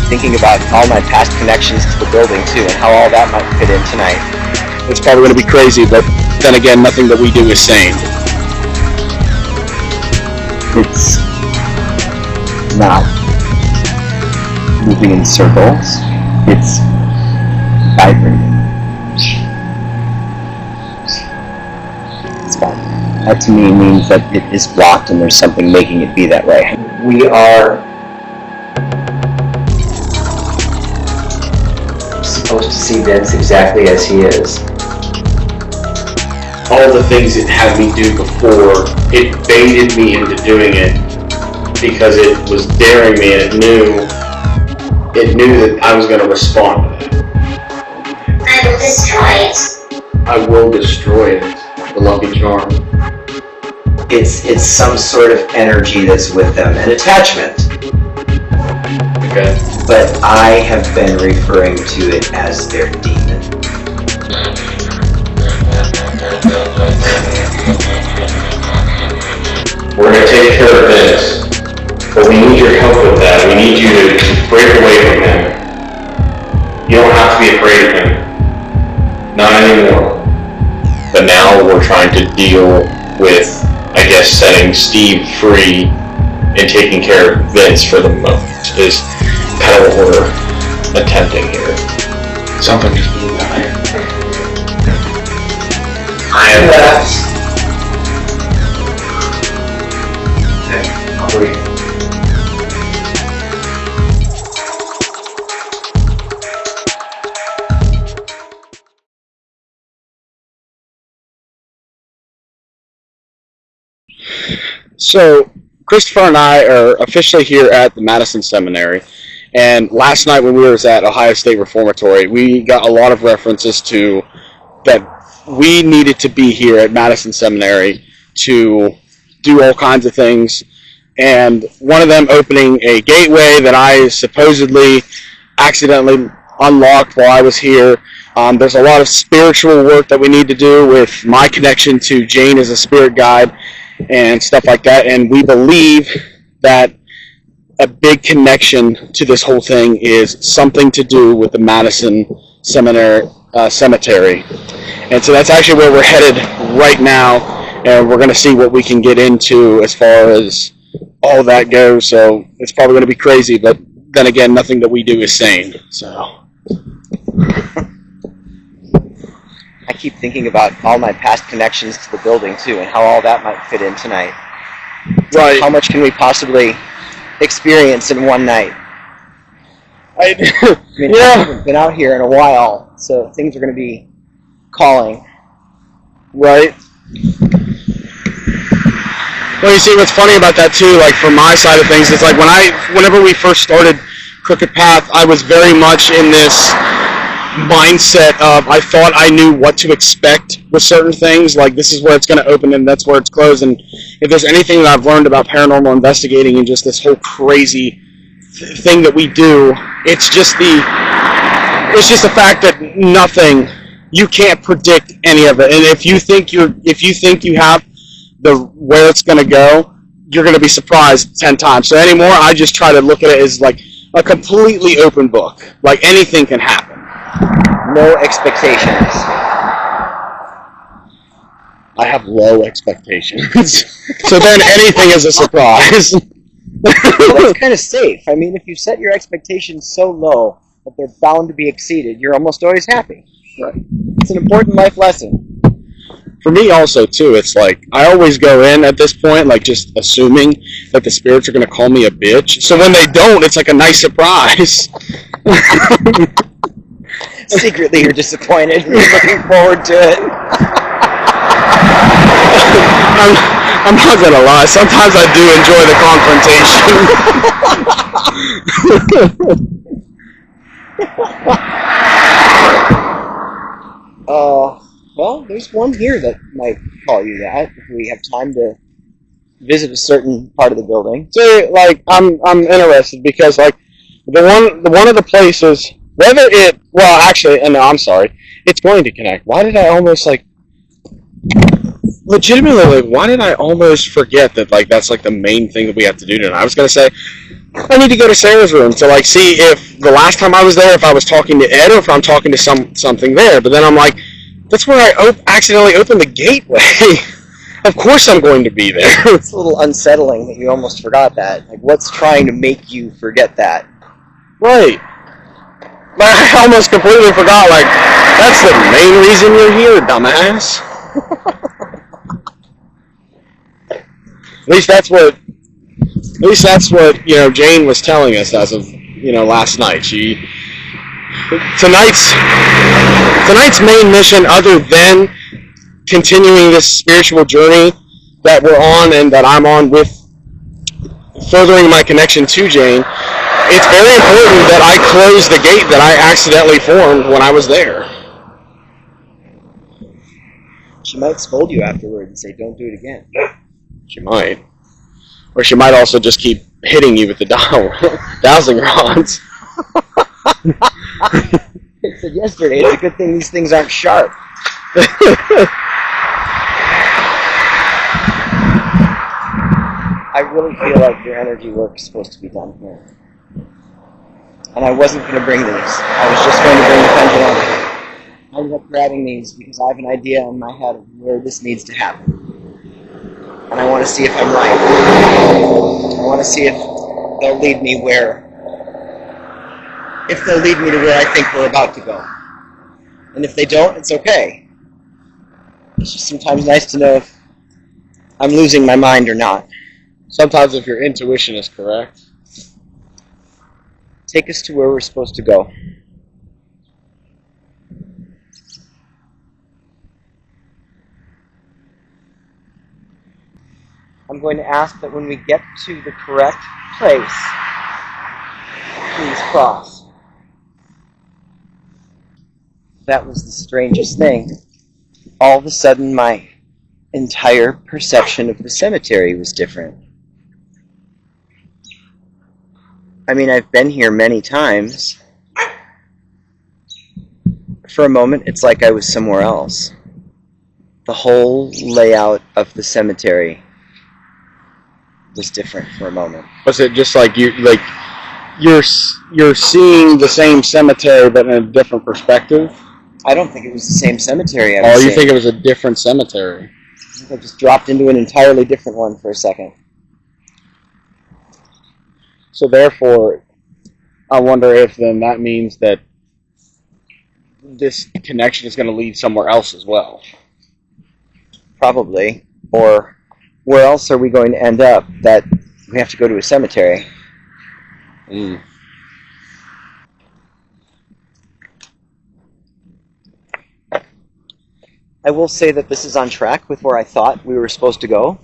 thinking about all my past connections to the building too, and how all that might fit in tonight. It's probably going to be crazy, but then again, nothing that we do is sane. It's not moving in circles. It's vibrating. It's fine. That to me means that it is blocked and there's something making it be that way. We are supposed to see Vince exactly as he is. All the things it had me do before, it baited me into doing it because it was daring me, and it knew that I was going to respond to that. I will destroy it. I will destroy it, the Lucky Charm. It's some sort of energy that's with them, an attachment. Okay. But I have been referring to it as their demon. We're going to take care of this, but we need your help with that. We need you to break away from him. You don't have to be afraid of him. Not anymore. But now we're trying to deal with, I guess, setting Steve free and taking care of Vince for the moment is kind of what we're attempting here. Something is moving down here. I am that. So, Christopher and I are officially here at the Madison Seminary, and last night when we were at Ohio State Reformatory, we got a lot of references to that we needed to be here at Madison Seminary to do all kinds of things, and one of them opening a gateway that I supposedly accidentally unlocked while I was here. There's a lot of spiritual work that we need to do with my connection to Jane as a spirit guide and stuff like that, and we believe that a big connection to this whole thing is something to do with the Madison Seminary cemetery. And so that's actually where we're headed right now, and we're going to see what we can get into as far as all that goes. So it's probably going to be crazy, but then again, nothing that we do is sane. So I keep thinking about all my past connections to the building too, and how all that might fit in tonight. right. How much can we possibly experience in one night? I mean, I haven't been out here in a while, so things are going to be calling. Right. Well, you see, what's funny about that too, like from my side of things, it's like whenever we first started Crooked Path, I was very much in this mindset of I thought I knew what to expect with certain things, like this is where it's going to open and that's where it's closed. And if there's anything that I've learned about paranormal investigating and just this whole crazy thing that we do, it's just the fact that you can't predict any of it. And if you think you have where it's going to go, you're going to be surprised 10 times. So anymore, I just try to look at it as like a completely open book. Like anything can happen. No expectations. I have low expectations. So then anything is a surprise. That's kind of safe. I mean, if you set your expectations so low that they're bound to be exceeded, you're almost always happy. Right. It's an important life lesson. For me also, too, it's like, I always go in at this point, like, just assuming that the spirits are going to call me a bitch. So when they don't, it's like a nice surprise. Secretly, you're disappointed. You're looking forward to it. I'm not going to lie. Sometimes I do enjoy the confrontation. Well, there's one here that might call you that if we have time to visit a certain part of the building. So, like, I'm interested because, like, the one of the places, it's going to connect. Why did I almost, like, legitimately, like, why did I almost forget that, like, that's, like, the main thing that we have to do tonight? I was going to say, I need to go to Sarah's room to, like, see if the last time I was there, if I was talking to Ed or if I'm talking to something there. But then I'm like, that's where I accidentally opened the gateway. Of course I'm going to be there. It's a little unsettling that you almost forgot that. Like, what's trying to make you forget that? Right. But I almost completely forgot, like, that's the main reason you're here, dumbass. At least that's what, you know, Jane was telling us as of, you know, last night. Tonight's main mission, other than continuing this spiritual journey that we're on and that I'm on with furthering my connection to Jane, it's very important that I close the gate that I accidentally formed when I was there. She might scold you afterward and say, don't do it again. She might. Or she might also just keep hitting you with the dowsing rods. I said yesterday, it's a good thing these things aren't sharp. I really feel like your energy work is supposed to be done here. And I wasn't going to bring these. I was just going to bring the pendulum. I ended up grabbing these because I have an idea in my head of where this needs to happen. And I want to see if I'm right. I want to see if they'll lead me if they'll lead me to where I think we're about to go. And if they don't, it's okay. It's just sometimes nice to know if I'm losing my mind or not. Sometimes if your intuition is correct. Take us to where we're supposed to go. I'm going to ask that when we get to the correct place, please cross. That was the strangest thing. All of a sudden, my entire perception of the cemetery was different. I mean, I've been here many times. For a moment, it's like I was somewhere else. The whole layout of the cemetery was different for a moment. Was it just like you're seeing the same cemetery but in a different perspective? I don't think it was the same cemetery. You think it was a different cemetery? I think I just dropped into an entirely different one for a second. So therefore, I wonder if then that means that this connection is going to lead somewhere else as well. Probably. Or where else are we going to end up that we have to go to a cemetery? I will say that this is on track with where I thought we were supposed to go.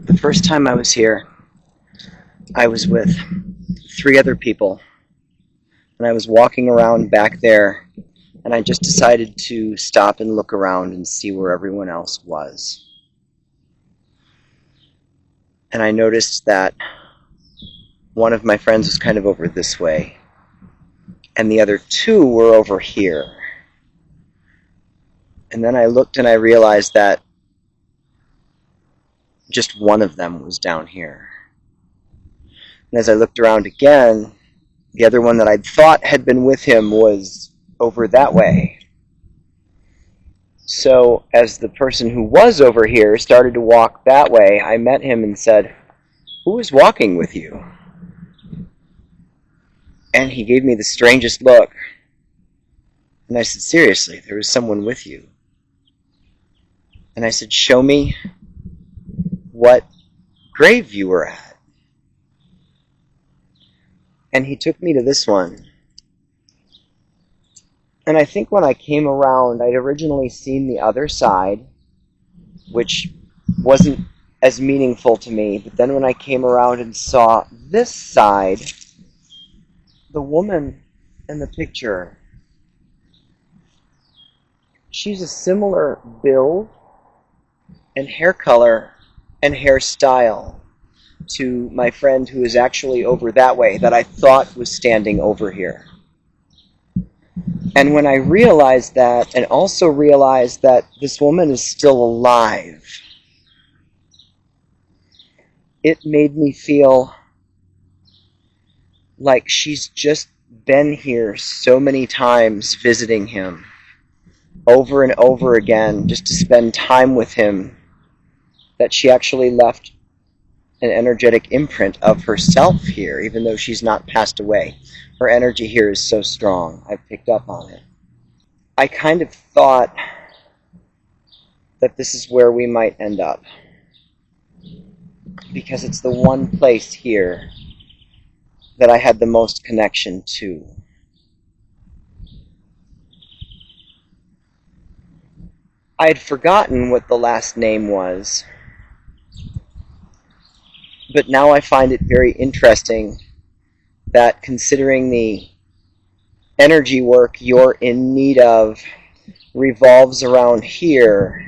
The first time I was here, I was with 3 other people, and I was walking around back there, and I just decided to stop and look around and see where everyone else was. And I noticed that one of my friends was kind of over this way, and the other 2 were over here. And then I looked and I realized that just one of them was down here. And as I looked around again, the other one that I'd thought had been with him was over that way. So as the person who was over here started to walk that way, I met him and said, "Who is walking with you?" And he gave me the strangest look. And I said, "Seriously, there was someone with you." And I said, "Show me what grave you were at." And he took me to this one. And I think when I came around, I'd originally seen the other side, which wasn't as meaningful to me. But then when I came around and saw this side, the woman in the picture, she's a similar build and hair color and hairstyle to my friend who is actually over that way, that I thought was standing over here. And when I realized that, and also realized that this woman is still alive, it made me feel like she's just been here so many times visiting him over and over again just to spend time with him, that she actually left an energetic imprint of herself here, even though she's not passed away. Her energy here is so strong. I picked up on it. I kind of thought that this is where we might end up, because it's the one place here that I had the most connection to. I had forgotten what the last name was, but now I find it very interesting that, considering the energy work you're in need of revolves around here,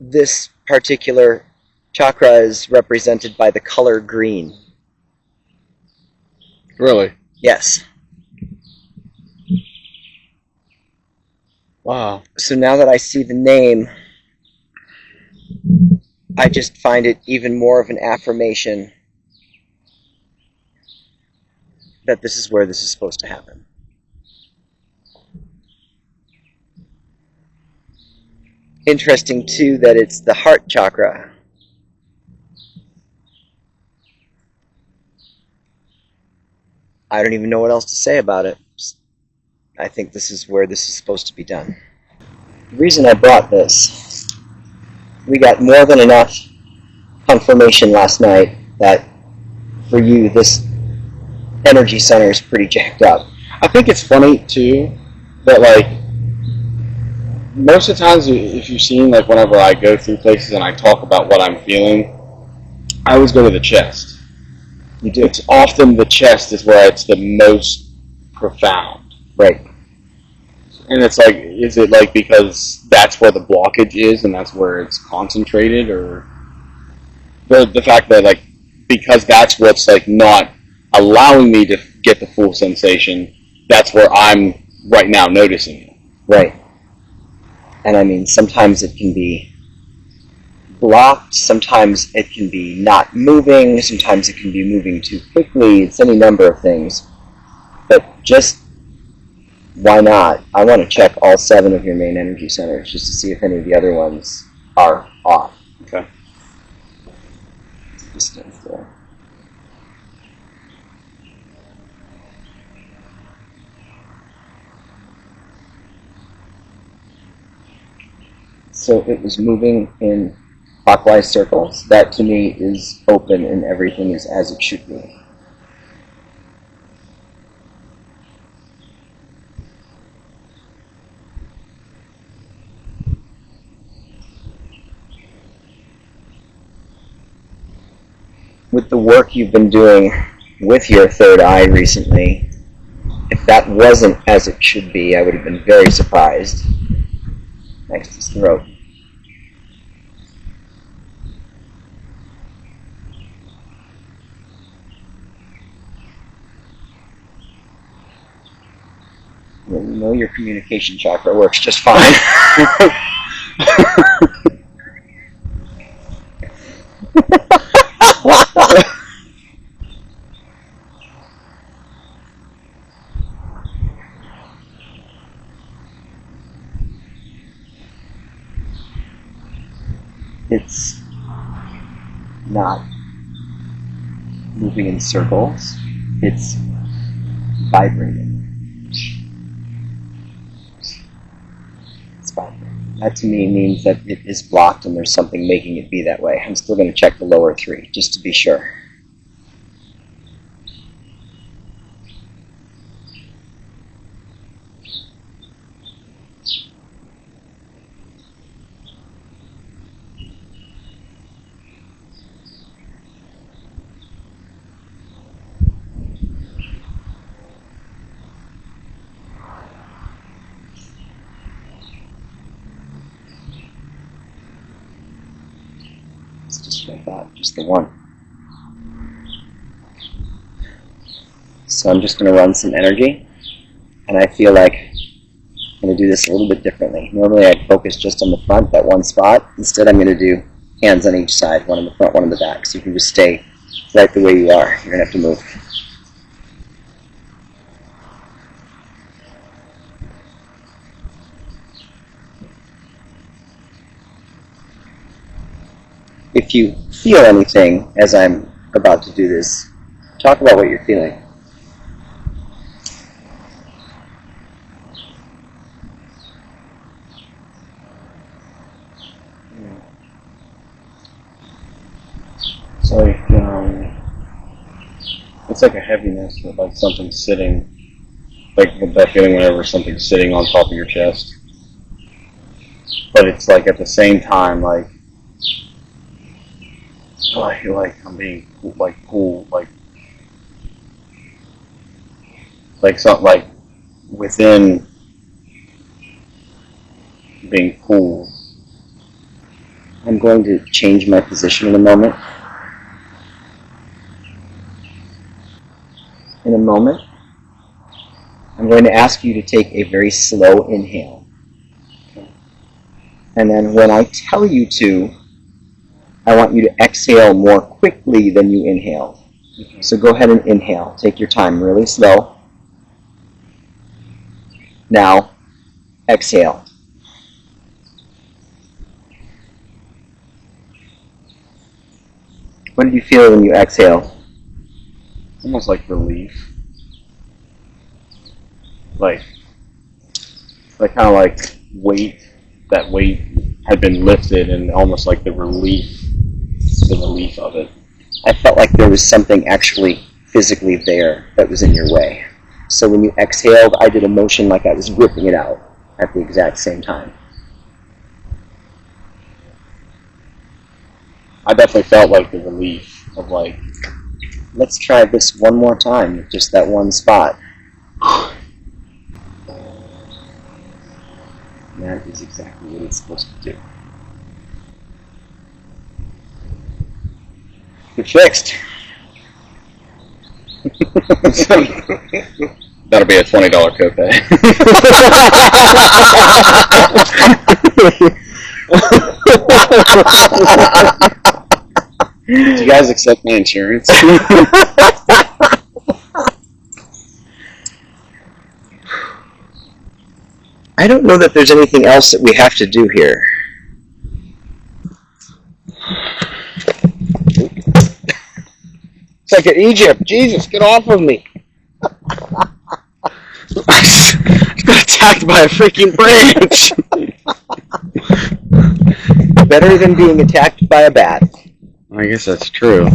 this particular chakra is represented by the color green. Really? Yes. Wow. So now that I see the name, I just find it even more of an affirmation that this is where this is supposed to happen. Interesting, too, that it's the heart chakra. I don't even know what else to say about it. I think this is where this is supposed to be done. The reason I brought this, we got more than enough confirmation last night that for you this energy center is pretty jacked up. I think it's funny too that, like, most of the times, if you've seen, like, whenever I go through places and I talk about what I'm feeling, I always go to the chest. You do. It's often the chest is where it's the most profound. Right. And it's like, is it like because that's where the blockage is and that's where it's concentrated, or the fact that, like, because that's what's, like, not allowing me to get the full sensation, that's where I'm right now noticing it. Right. And I mean, sometimes it can be blocked, sometimes it can be not moving, sometimes it can be moving too quickly. It's any number of things. But just, why not? I want to check all 7 of your main energy centers just to see if any of the other ones are off. Okay. Just stand still. So it was moving in clockwise circles. That to me is open and everything is as it should be. With the work you've been doing with your third eye recently, if that wasn't as it should be, I would have been very surprised. Next is throat. Well, you know your communication chakra works just fine. It's not moving in circles. It's vibrating. It's vibrating. That to me means that it is blocked and there's something making it be that way. I'm still going to check the lower 3 just to be sure. that's what I thought, just the one. So I'm just going to run some energy, and I feel like I'm going to do this a little bit differently. Normally I'd focus just on the front, that one spot. Instead I'm going to do hands on each side, one in the front, one in the back, so you can just stay right the way you are. You're going to have to move. If you feel anything as I'm about to do this, talk about what you're feeling. It's like it's like a heaviness, with like something sitting, like with that feeling whenever something's sitting on top of your chest. But it's like at the same time, like I'm being pulled, like something like within being pulled. I'm going to change my position in a moment. In a moment, I'm going to ask you to take a very slow inhale. And then when I tell you to, I want you to exhale more quickly than you inhaled. So go ahead and inhale. Take your time, really slow. Now, exhale. What did you feel when you exhale? Almost like relief. Like kind of like that weight had been lifted, and almost like the relief of it. I felt like there was something actually physically there that was in your way. So when you exhaled, I did a motion like I was ripping it out at the exact same time. I definitely felt like the relief of like, let's try this one more time with just that one spot. That is exactly what it's supposed to do. You're fixed. that'll be a $20 copay. Do you guys accept my insurance? I don't know that there's anything else that we have to do here. It's like in Egypt. Jesus, get off of me. I just got attacked by a freaking branch. Better than being attacked by a bat. I guess that's true.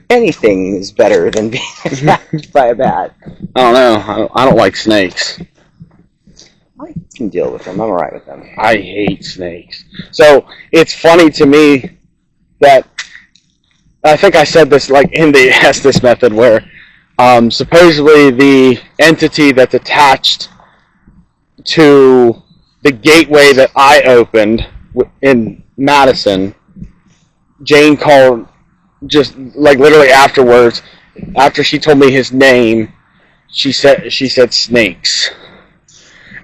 Anything is better than being attacked by a bat. I don't know. I don't like snakes. I can deal with them. I'm alright with them. I hate snakes. So it's funny to me that I think I said this like in the Estes method, where supposedly the entity that's attached to the gateway that I opened in Madison, Jane called just like literally afterwards, after she told me his name, she said snakes.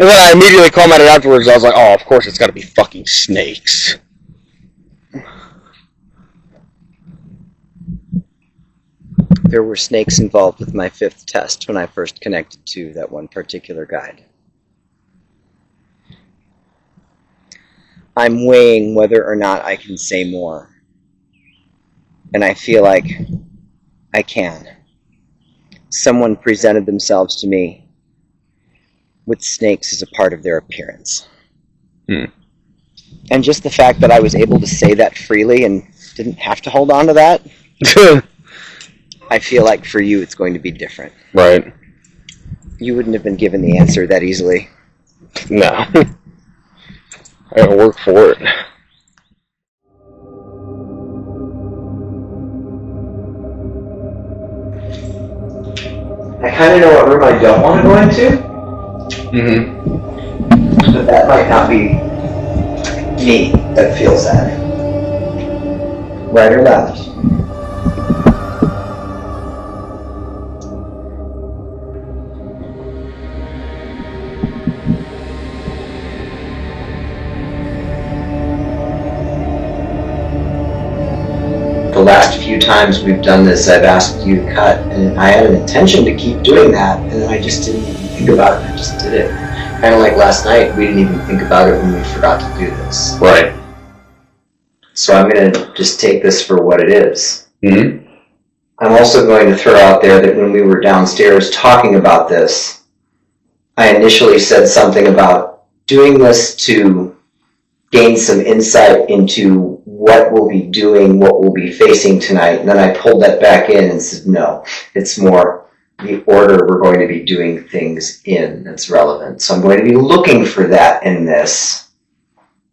And then I immediately commented afterwards, I was like, oh, of course it's gotta be fucking snakes. There were snakes involved with my 5th test when I first connected to that one particular guide. I'm weighing whether or not I can say more. And I feel like I can. Someone presented themselves to me with snakes as a part of their appearance. And just the fact that I was able to say that freely and didn't have to hold on to that, I feel like for you it's going to be different. Right. You wouldn't have been given the answer that easily. No. I gotta work for it. I kind of know what room I don't want to go into. Mm-hmm. But that might not be me that feels that. Right or left? The last few times we've done this, I've asked you to cut, and I had an intention to keep doing that, and then I just didn't even think about it. I just did it. Kind of like last night, we didn't even think about it when we forgot to do this. Right. So I'm going to just take this for what it is. Mm-hmm. I'm also going to throw out there that when we were downstairs talking about this, I initially said something about doing this to gain some insight into what we'll be doing, what we'll be facing tonight. And then I pulled that back in and said, no, it's more the order we're going to be doing things in that's relevant. So I'm going to be looking for that in this,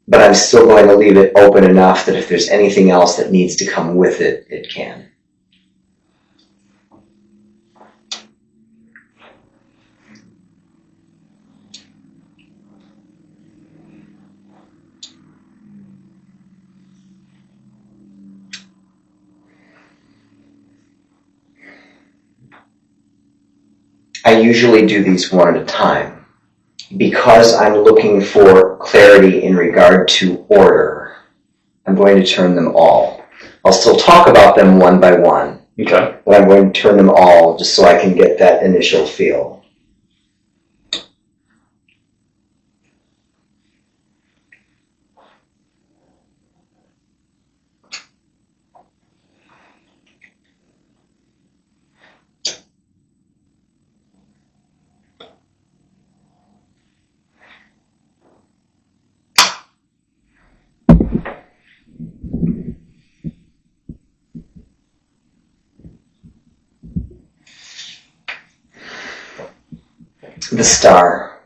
but I'm still going to leave it open enough that if there's anything else that needs to come with it, it can. I usually do these one at a time. Because I'm looking for clarity in regard to order, I'm going to turn them all. I'll still talk about them one by one. Okay. But I'm going to turn them all just so I can get that initial feel. The star.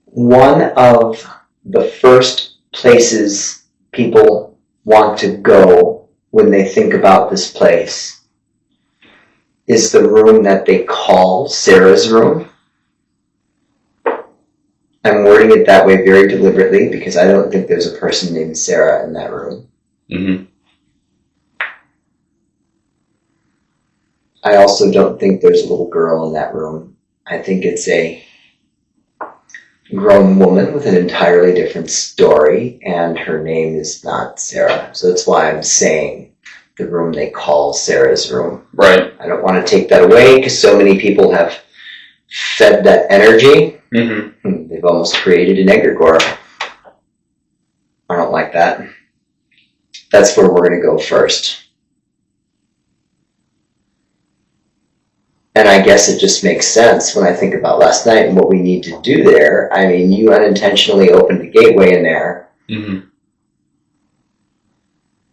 One of the first places people want to go when they think about this place is the room that they call Sarah's room. I'm wording it that way very deliberately because I don't think there's a person named Sarah in that room. Mm-hmm. I also don't think there's a little girl in that room. I think it's a grown woman with an entirely different story, and her name is not Sarah. So that's why I'm saying the room they call Sarah's room. Right. I don't want to take that away because so many people have fed that energy. Mm-hmm. They've almost created an egregore. I don't like that. That's where we're going to go first. And I guess it just makes sense when I think about last night and what we need to do there. I mean, you unintentionally opened the gateway in there. Mm-hmm.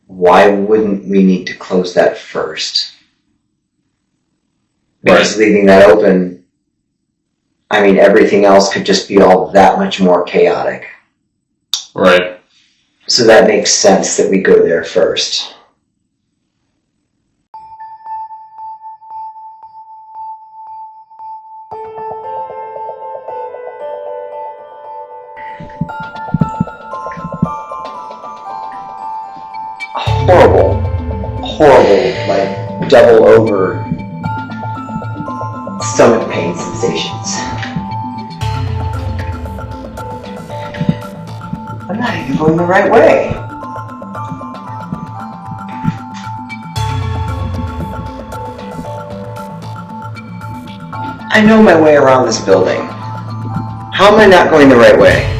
Why wouldn't we need to close that first? Because leaving that open, I mean, everything else could just be all that much more chaotic. Right. So that makes sense that we go there first. Horrible, like double over stomach pain sensations. I'm not even going the right way. I know my way around this building. How am I not going the right way?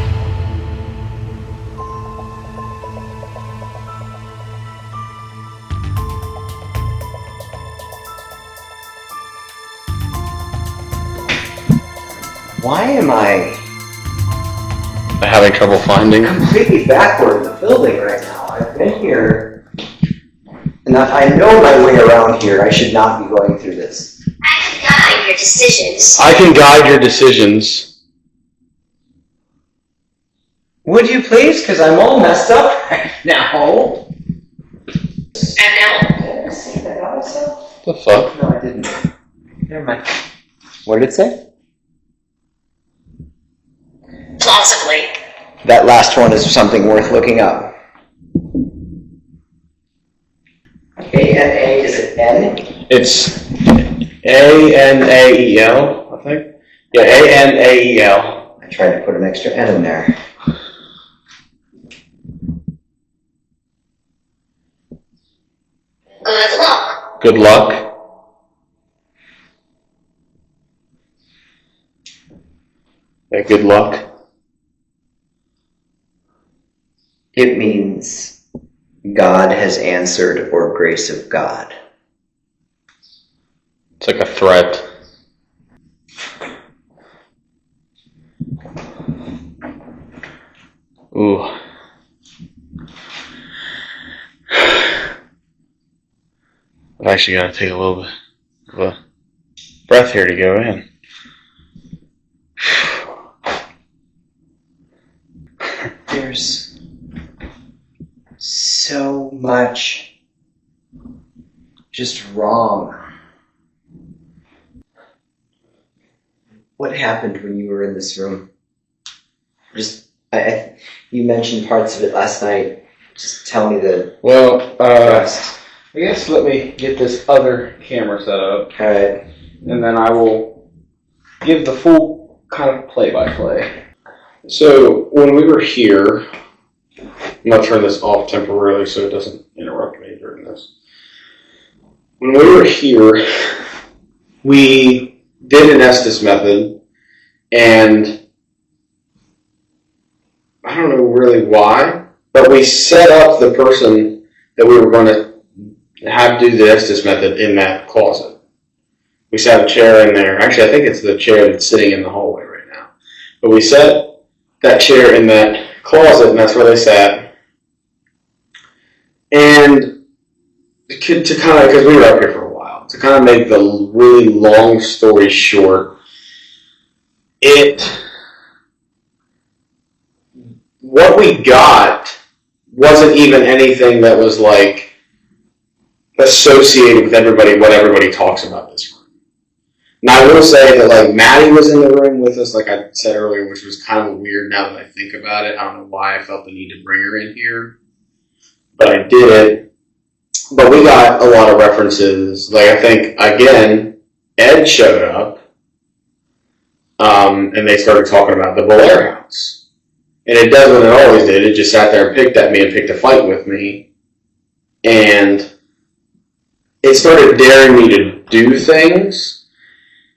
Why am I Having trouble finding? completely backward in the building right now? I've been here enough. I know my way around here. I should not be going through this. I can guide your decisions. I can guide your decisions. Would you please? Because I'm all messed up right now. And now, Did I say that out myself? The fuck? No, I didn't. Never mind. What did it say? plausibly. That last one is something worth looking up. A-N-A, is it N? It's A-N-A-E-L, I think. Yeah, A-N-A-E-L. I tried to put an extra N in there. Good luck. Good luck. Yeah, good luck. It means God has answered or grace of God. It's like a threat. Ooh. I've actually got to take a little bit of a breath here to go in. There's so much just wrong. What happened when you were in this room? You mentioned parts of it last night. Just tell me the rest. I guess let me get this other camera set up, All right. and then I will give the full kind of play-by-play. So when we were here, I'm going to turn this off temporarily so it doesn't interrupt me during this. When we were here, we did an Estes method, and I don't know really why, but we set up the person that we were going to have do the Estes method in that closet. We set a chair in there. Actually, I think it's the chair that's sitting in the hallway right now. But we set that chair in that closet, and that's where they sat. And to kind of, because we were up here for a while, to kind of make the really long story short, what we got wasn't even anything that was like associated with everybody, what everybody talks about this room. Now I will say that like Maddie was in the room with us, like I said earlier, which was kind of weird now that I think about it. I don't know why I felt the need to bring her in here, but I did. But we got a lot of references. Like I think again, Ed showed up, and they started talking about the Belair house. And it does what it always did. It just sat there and picked at me and picked a fight with me. And it started daring me to do things,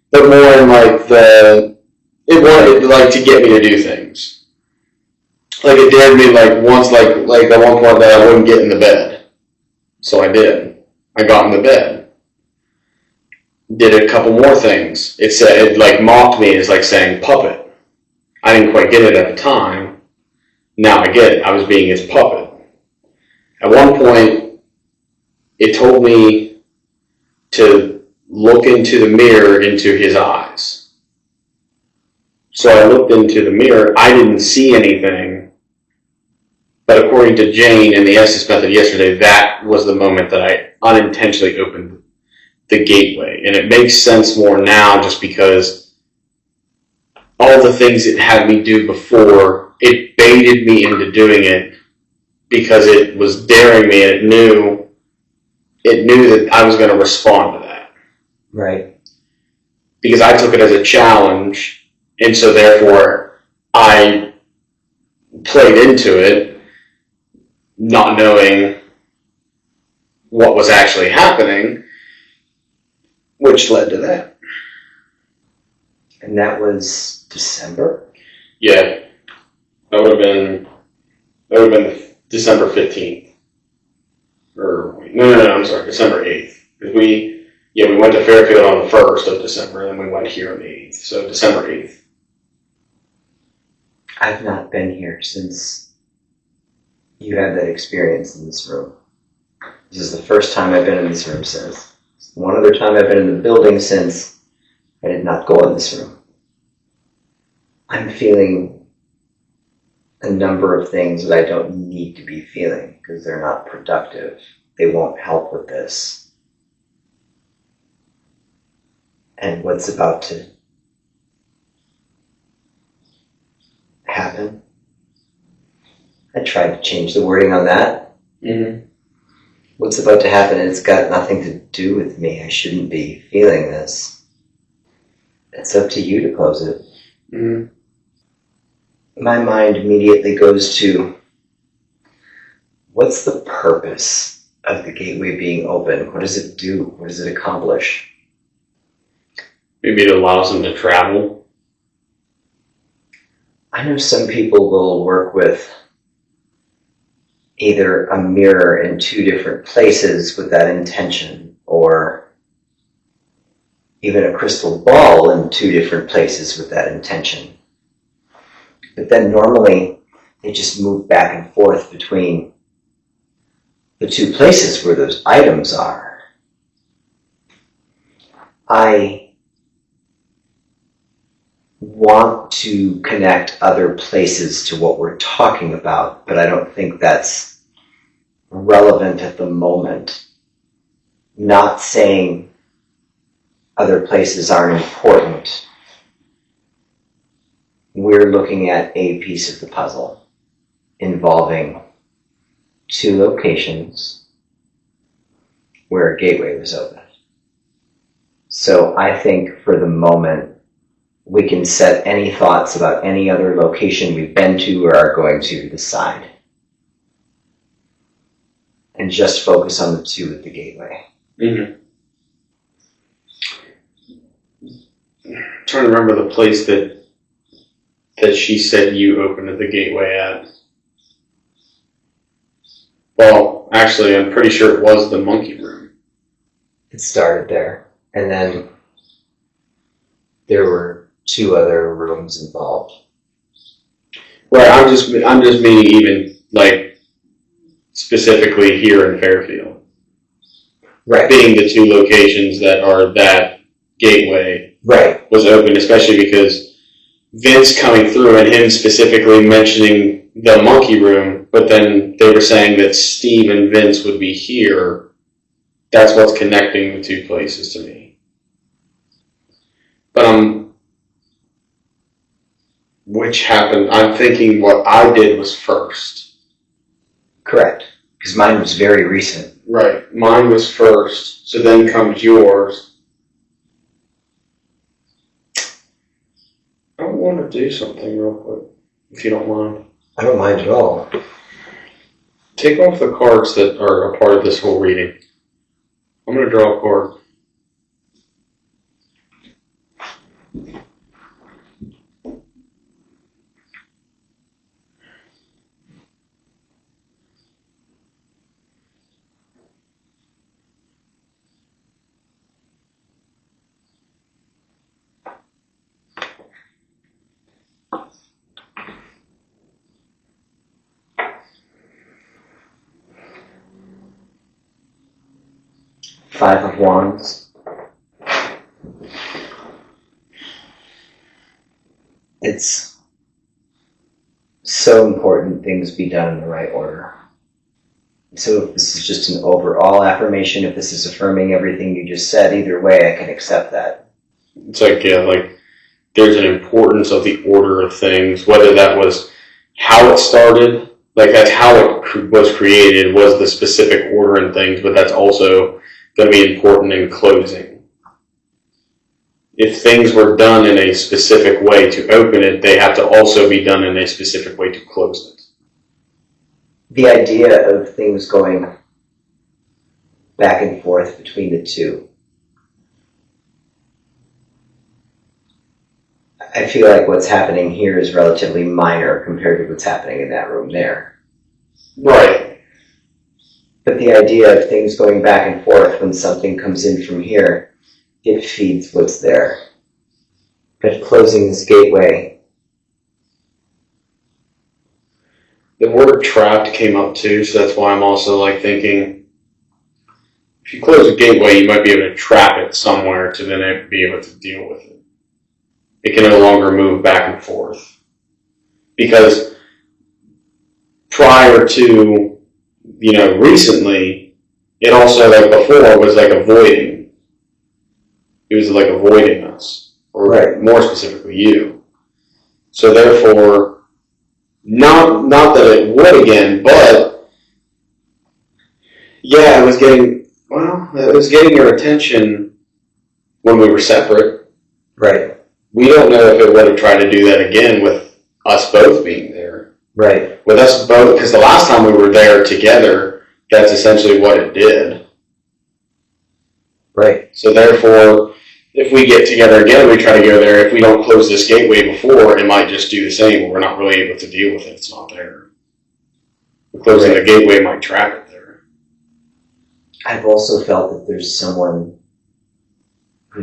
but more in like it wanted like to get me to do things. Like it dared me like once, like at one point that I wouldn't get in the bed. So I did. I got in the bed. Did a couple more things. It like mocked me as like saying puppet. I didn't quite get it at the time. Now I get it. I was being his puppet. At one point, it told me to look into the mirror into his eyes. So I looked into the mirror. I didn't see anything. But according to Jane and the Estes method yesterday, that was the moment that I unintentionally opened the gateway. And it makes sense more now just because all the things it had me do before, it baited me into doing it because it was daring me and it knew that I was going to respond to that. Right. Because I took it as a challenge, and so therefore I played into it, not knowing what was actually happening, which led to that. And that was December? Yeah. That would have been December 15th. Or, no, I'm sorry, December 8th. Because we went to Fairfield on the 1st of December, and then we went here on the 8th. So December 8th. I've not been here since you had that experience in this room. This is the first time I've been in this room since. One other time I've been in the building since I did not go in this room. I'm feeling a number of things that I don't need to be feeling because they're not productive. They won't help with this. And what's about to happen. I tried to change the wording on that. Mm-hmm. What's about to happen, it's got nothing to do with me. I shouldn't be feeling this. It's up to you to close it. Mm-hmm. My mind immediately goes to, what's the purpose of the gateway being open? What does it do? What does it accomplish? Maybe it allows them to travel. I know some people will work with either a mirror in two different places with that intention, or even a crystal ball in two different places with that intention. But then normally they just move back and forth between the two places where those items are. I want to connect other places to what we're talking about, but I don't think that's relevant at the moment. Not saying other places aren't important. We're looking at a piece of the puzzle involving two locations where a gateway was opened. So I think for the moment, we can set any thoughts about any other location we've been to or are going to the side. And just focus on the two at the gateway. Mm-hmm. I'm trying to remember the place that she said you opened the gateway at. Well, actually, I'm pretty sure it was the monkey room. It started there. And then there were two other rooms involved. Right, I'm just meaning even, like, specifically here in Fairfield. Right. Being the two locations that are that gateway Right. was open, especially because Vince coming through and him specifically mentioning the monkey room, but then they were saying that Steve and Vince would be here. That's what's connecting the two places to me. But which happened, I'm thinking what I did was first. Correct. Because mine was very recent. Right. Mine was first, so then comes yours. I want to do something real quick, if you don't mind. I don't mind at all. Take off the cards that are a part of this whole reading. I'm going to draw a card. Five of Wands. It's so important things be done in the right order. So if this is just an overall affirmation, if this is affirming everything you just said, either way I can accept that. It's like, yeah, like there's an importance of the order of things, whether that was how it started, like that's how it was created, was the specific order and things, but that's also going to be important in closing. If things were done in a specific way to open it, they have to also be done in a specific way to close it. The idea of things going back and forth between the two. I feel like what's happening here is relatively minor compared to what's happening in that room there. Right. But the idea of things going back and forth when something comes in from here, it feeds what's there. But closing this gateway. The word trapped came up too, so that's why I'm also like thinking, if you close a gateway, you might be able to trap it somewhere to then be able to deal with it. It can no longer move back and forth. Because prior to, recently, it also, like before, was like avoiding. It was like avoiding us. Or Right. more specifically, you. So therefore, Not that it would again, but yeah, it was getting your attention when we were separate. Right. We don't know if it would have tried to do that again with us both being there. Right. With us both, because the last time we were there together, that's essentially what it did. Right. So therefore, if we get together again, we try to go there. If we don't close this gateway before, it might just do the same. We're not really able to deal with it. It's not there. Closing the gateway might trap it there. I've also felt that there's someone who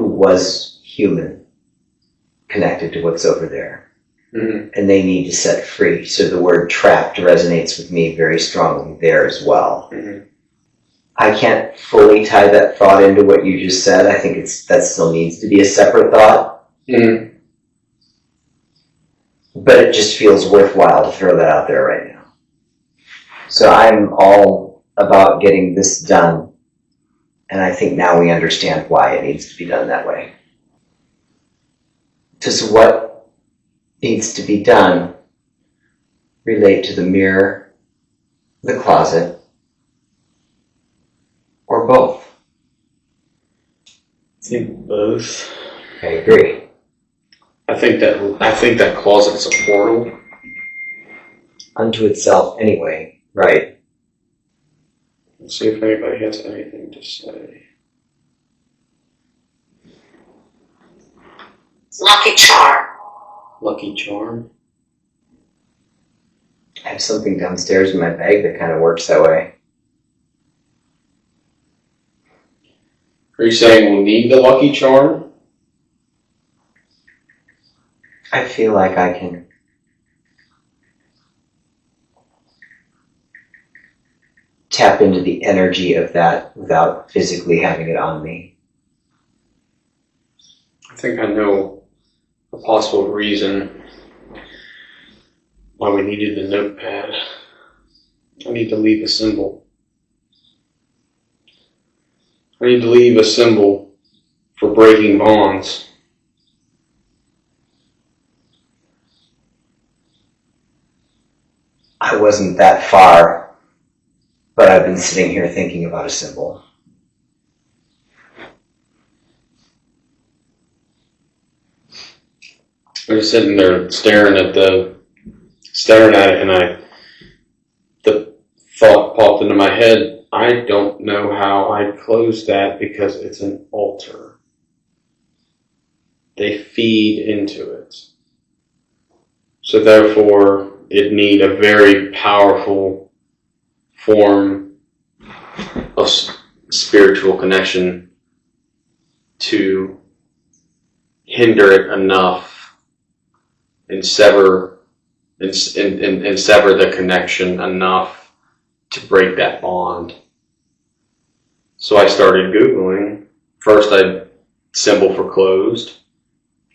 was human connected to what's over there. Mm-hmm. And they need to set free. So the word trapped resonates with me very strongly there as well. Mm-hmm. I can't fully tie that thought into what you just said. I think that still needs to be a separate thought. Mm-hmm. But it just feels worthwhile to throw that out there right now. So I'm all about getting this done. And I think now we understand why it needs to be done that way. Does what needs to be done relate to the mirror, the closet, or both? I think both. I agree. I think that closet is a portal. Unto itself anyway, right? Let's see if anybody has anything to say. Lucky charm. Lucky charm. I have something downstairs in my bag that kind of works that way. Are you saying we'll need the lucky charm? I feel like I can tap into the energy of that without physically having it on me. I think I know a possible reason why we needed the notepad. I need to leave a symbol. I need to leave a symbol for breaking bonds. I wasn't that far, but I've been sitting here thinking about a symbol. I was sitting there staring at it, and the thought popped into my head, I don't know how I'd close that because it's an altar. They feed into it. So therefore, it'd need a very powerful form of spiritual connection to hinder it enough and sever the connection enough to break that bond. So I started Googling. First symbol for closed.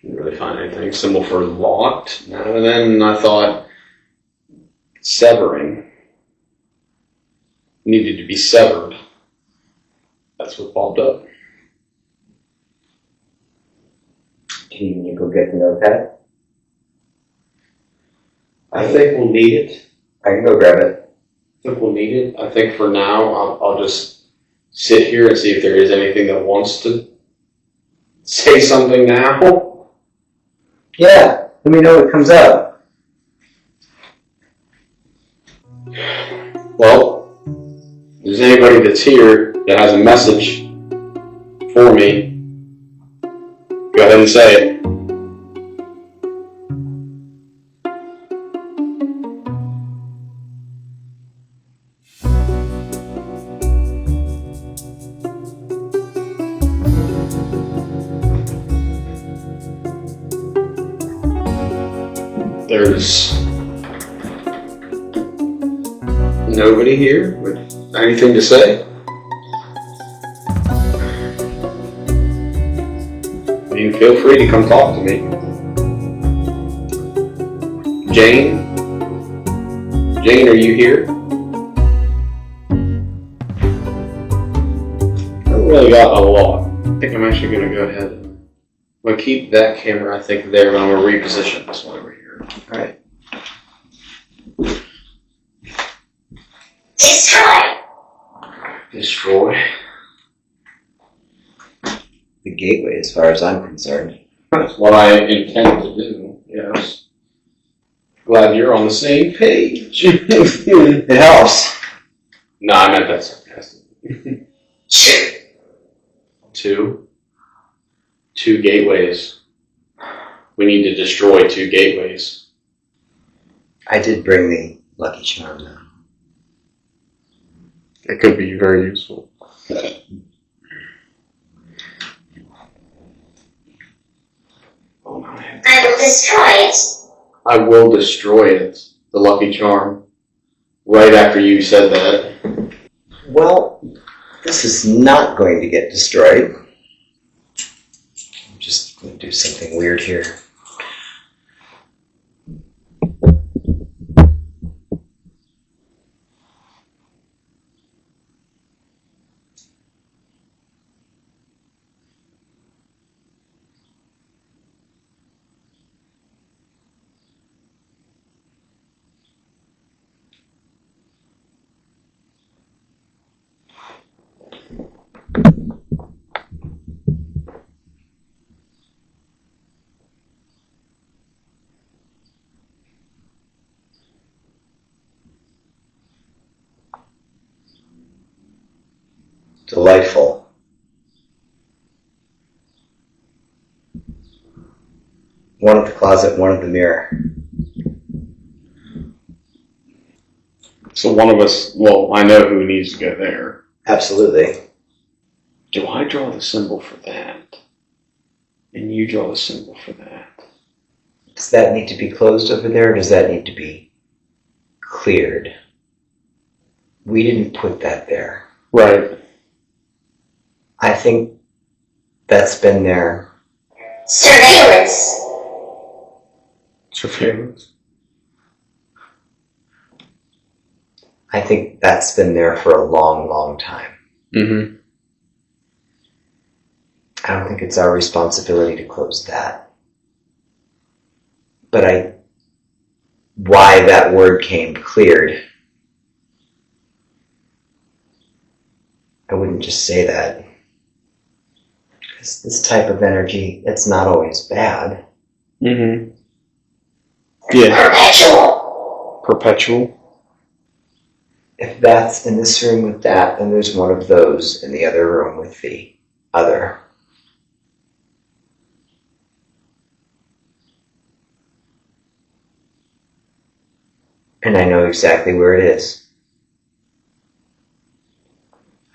Didn't really find anything. Symbol for locked. And then I thought severing needed to be severed. That's what popped up. Do you need to go get the notepad? I think we'll need it. I can go grab it. I think we'll need it. I think for now, I'll just sit here and see if there is anything that wants to say something now. Yeah, let me know what comes up. Well, if there's anybody that's here that has a message for me, go ahead and say it. There's nobody here with anything to say. I mean, feel free to come talk to me. Jane, are you here? I really got a lot. I think I'm actually going to go ahead and I'm going to keep that camera, I think, there, and I'm going to reposition this one over here. here. All right. Destroy. Destroy. The gateway, as far as I'm concerned. That's what I intend to do, yes. Glad you're on the same page. It helps. No, I meant that sarcastic. True. Two gateways. We need to destroy 2 gateways. I did bring the lucky charm though. It could be very useful. Oh my. I will destroy it. I will destroy it. The lucky charm. Right after you said that. Well, this is not going to get destroyed. I'm just going to do something weird here. Delightful. One at the closet, one at the mirror. So one of us, well, I know who needs to go there. Absolutely. Do I draw the symbol for that? And you draw the symbol for that? Does that need to be closed over there, or does that need to be cleared? We didn't put that there. Right. I think that's been there. Surveillance. Surveillance. I think that's been there for a long, long time. Mm-hmm. I don't think it's our responsibility to close that. But why that word came cleared, I wouldn't just say that. Because this type of energy, it's not always bad. Mm-hmm. Yeah. Perpetual. Perpetual. If that's in this room with that, then there's one of those in the other room with the other. And I know exactly where it is.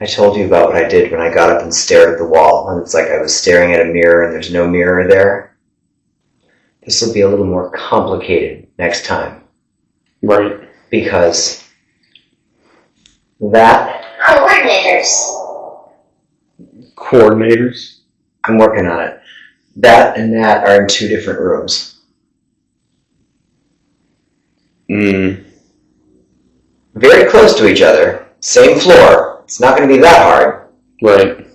I told you about what I did when I got up and stared at the wall, and it's like I was staring at a mirror and there's no mirror there. This will be a little more complicated next time. Right. Because that... Coordinators. Coordinators. I'm working on it. That and that are in 2 different rooms. Mm. Very close to each other. Same floor. It's not going to be that hard. Right.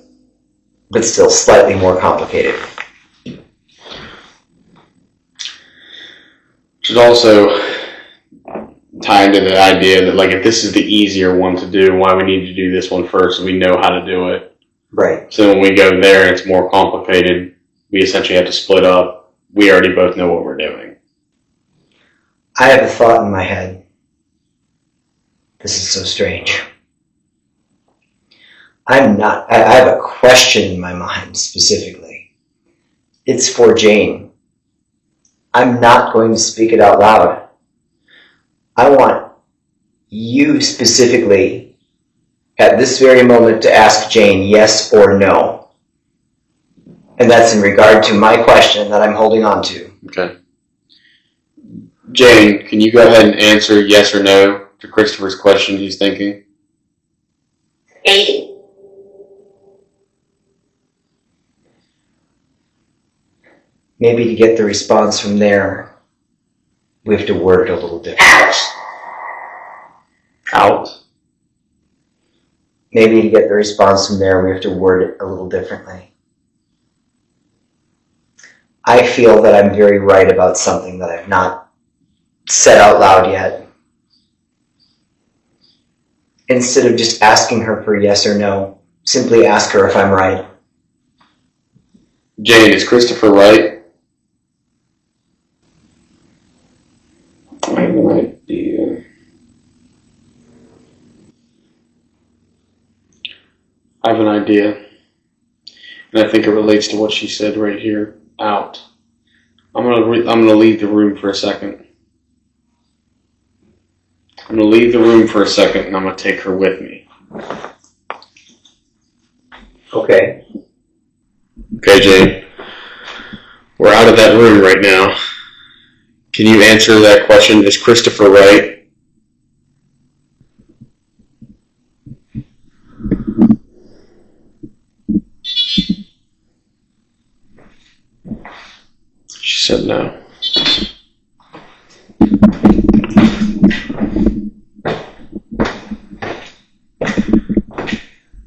But still slightly more complicated. Should also tie into the idea that, like, if this is the easier one to do, why we need to do this one first so we know how to do it. Right. So when we go there and it's more complicated, we essentially have to split up. We already both know what we're doing. I have a thought in my head. This is so strange. I have a question in my mind specifically. It's for Jane. I'm not going to speak it out loud. I want you specifically at this very moment to ask Jane yes or no. And that's in regard to my question that I'm holding on to. Okay. Jane, can you go ahead and answer yes or no to Christopher's question he's thinking? 80. Maybe to get the response from there, we have to word it a little different. Out. Out. Maybe to get the response from there, we have to word it a little differently. I feel that I'm very right about something that I've not said out loud yet. Instead of just asking her for yes or no, simply ask her if I'm right. Jane, is Christopher right? I have an idea. I have an idea. And I think it relates to what she said right here. Out. I'm gonna leave the room for a second. I'm gonna leave the room for a second, and I'm gonna take her with me. Okay. Okay, Jane. We're out of that room right now. Can you answer that question? Is Christopher right? She said no.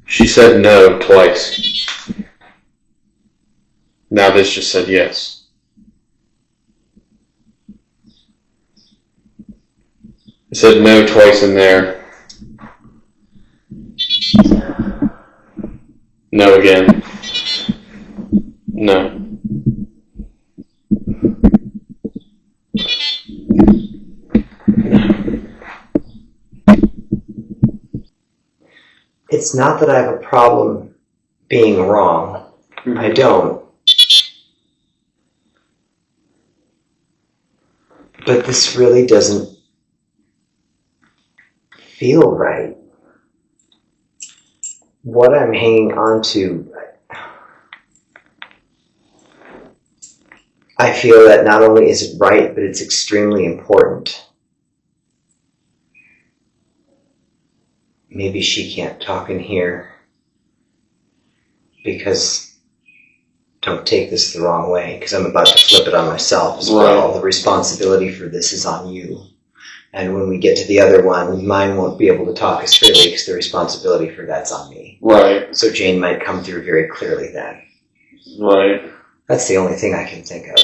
She said no twice. Now this just said yes. It said no twice in there. No again. No. It's not that I have a problem being wrong. I don't. But this really doesn't feel right. What I'm hanging on to, I feel that not only is it right, but it's extremely important. Maybe she can't talk in here because, don't take this the wrong way, because I'm about to flip it on myself as well. The responsibility for this is on you. And when we get to the other one, mine won't be able to talk as freely because the responsibility for that's on me. Right. So Jane might come through very clearly then. Right. That's the only thing I can think of.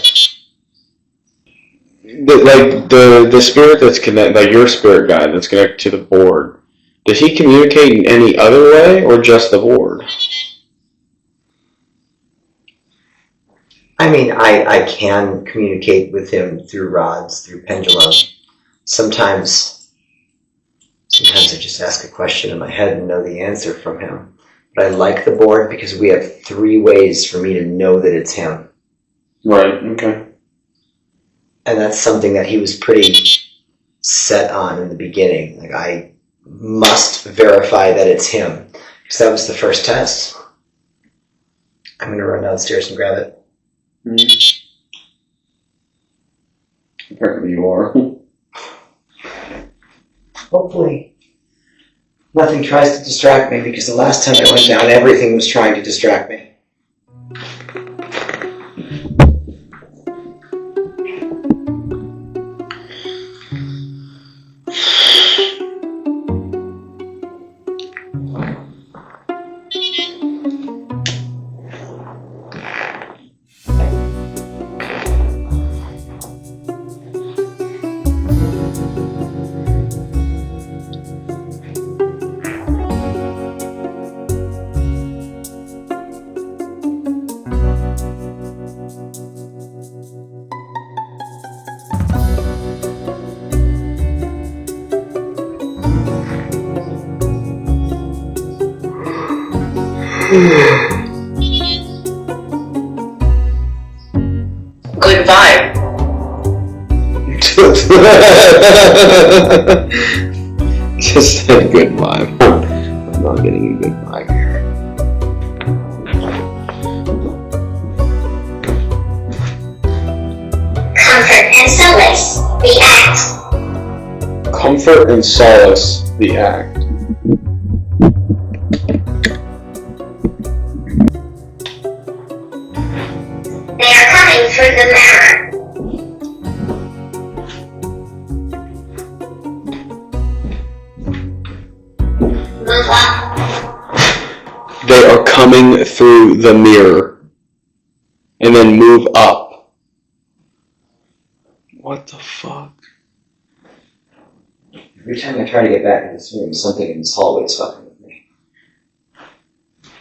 The spirit that's connected, like your spirit guide that's connected to the board, does he communicate in any other way or just the board? I mean, I can communicate with him through rods, through pendulum. Sometimes I just ask a question in my head and know the answer from him. But I like the board because we have 3 ways for me to know that it's him. Right, okay. And that's something that he was pretty set on in the beginning. Like, I must verify that it's him. Because that was the first test. I'm going to run downstairs and grab it. Apparently you are. Hopefully nothing tries to distract me, because the last time I went down, everything was trying to distract me. Good vibe. Just a good vibe. I'm not getting a good vibe here. Comfort and solace. The act. Comfort and solace, the act. They are coming through the mirror. Move up. They are coming through the mirror. And then move up. What the fuck? Every time I try to get back in this room, something in this hallway is fucking with me.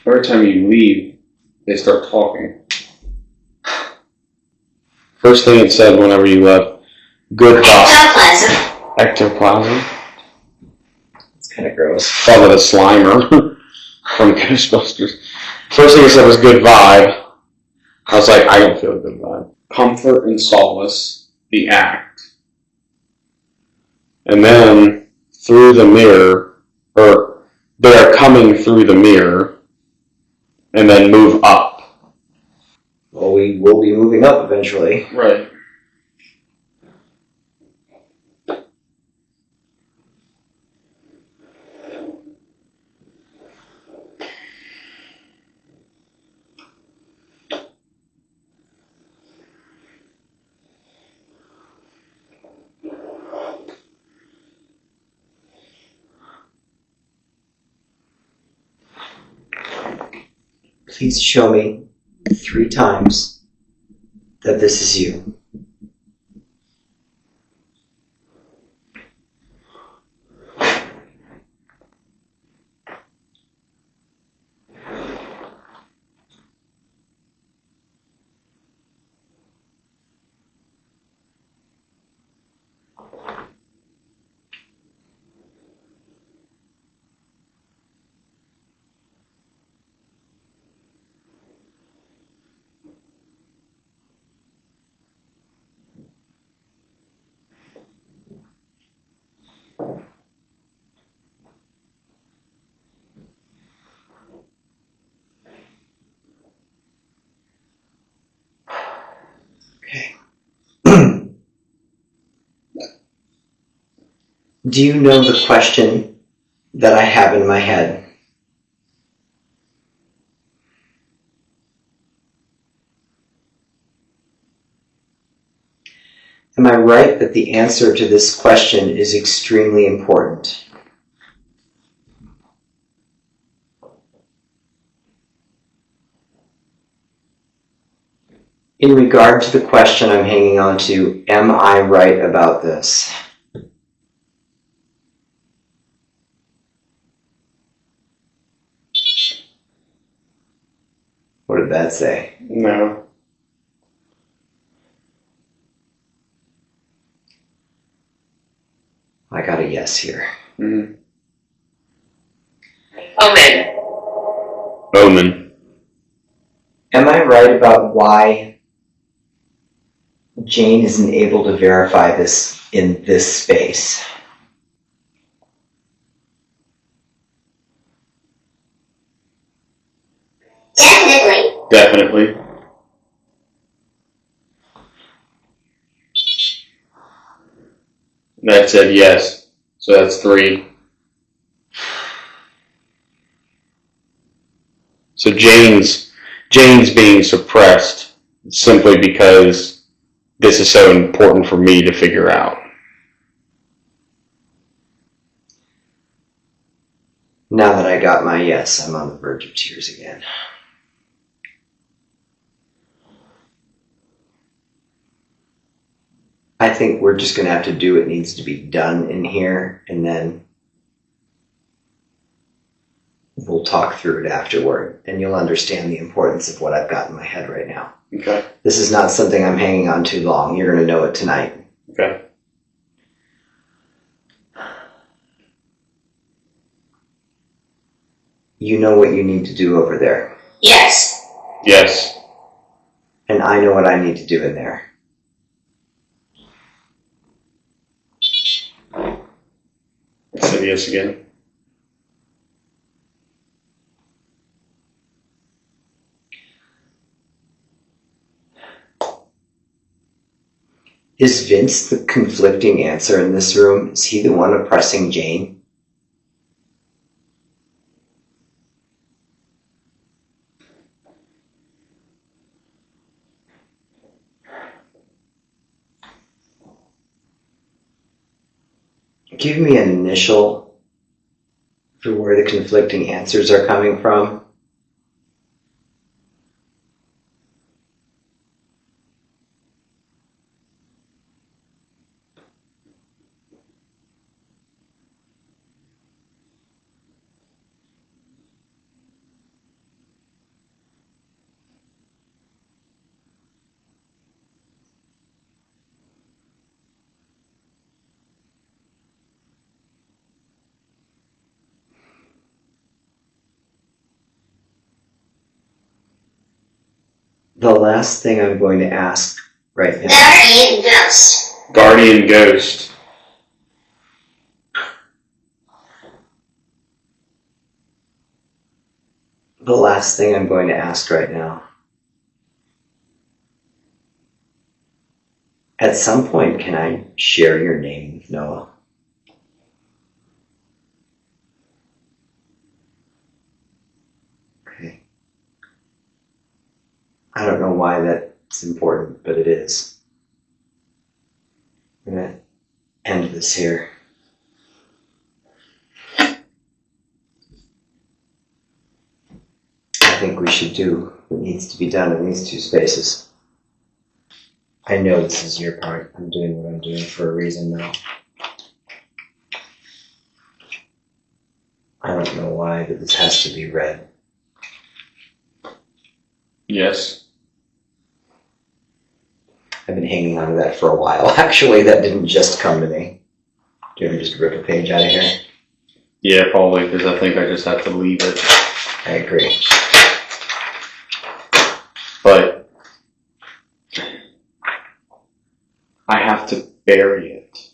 Every time you leave, they start talking. First thing it said whenever you left, goodbye. Ectoplasm. Ectoplasm. It's kind of gross. Thought of the Slimer from Ghostbusters. First thing it said was good vibe. I was like, I don't feel a good vibe. Comfort and solace, the act. And then through the mirror, or they are coming through the mirror, and then move up. Well, we will be moving up eventually. Right. Please show me 3 times that this is you. Okay. Do you know the question that I have in my head? Am I right that the answer to this question is extremely important? In regard to the question I'm hanging on to, am I right about this? What did that say? No. I got a yes here. Mm-hmm. Omen. Omen. Am I right about why Jane isn't able to verify this in this space? Definitely. Definitely. That said yes. So that's 3. So Jane's being suppressed simply because this is so important for me to figure out. Now that I got my yes, I'm on the verge of tears again. I think we're just going to have to do what needs to be done in here, and then we'll talk through it afterward, and you'll understand the importance of what I've got in my head right now. Okay. This is not something I'm hanging on too long. You're going to know it tonight. Okay. You know what you need to do over there, Yes. Yes. and I know what I need to do in there. I said yes again. Is Vince the conflicting answer in this room? Is he the one oppressing Jane? Give me an initial for where the conflicting answers are coming from. The last thing I'm going to ask right now. Guardian ghost. Guardian ghost. The last thing I'm going to ask right now. At some point, can I share your name with Noah? Okay. I don't know why that's important, but it is. I'm going to end this here. I think we should do what needs to be done in these two spaces. I know this is your part. I'm doing what I'm doing for a reason now. I don't know why, but this has to be read. Yes. I've been hanging on to that for a while. Actually, that didn't just come to me. Do you want me to just rip a page out of here? Yeah, probably, because I think I just have to leave it. I agree. But I have to bury it.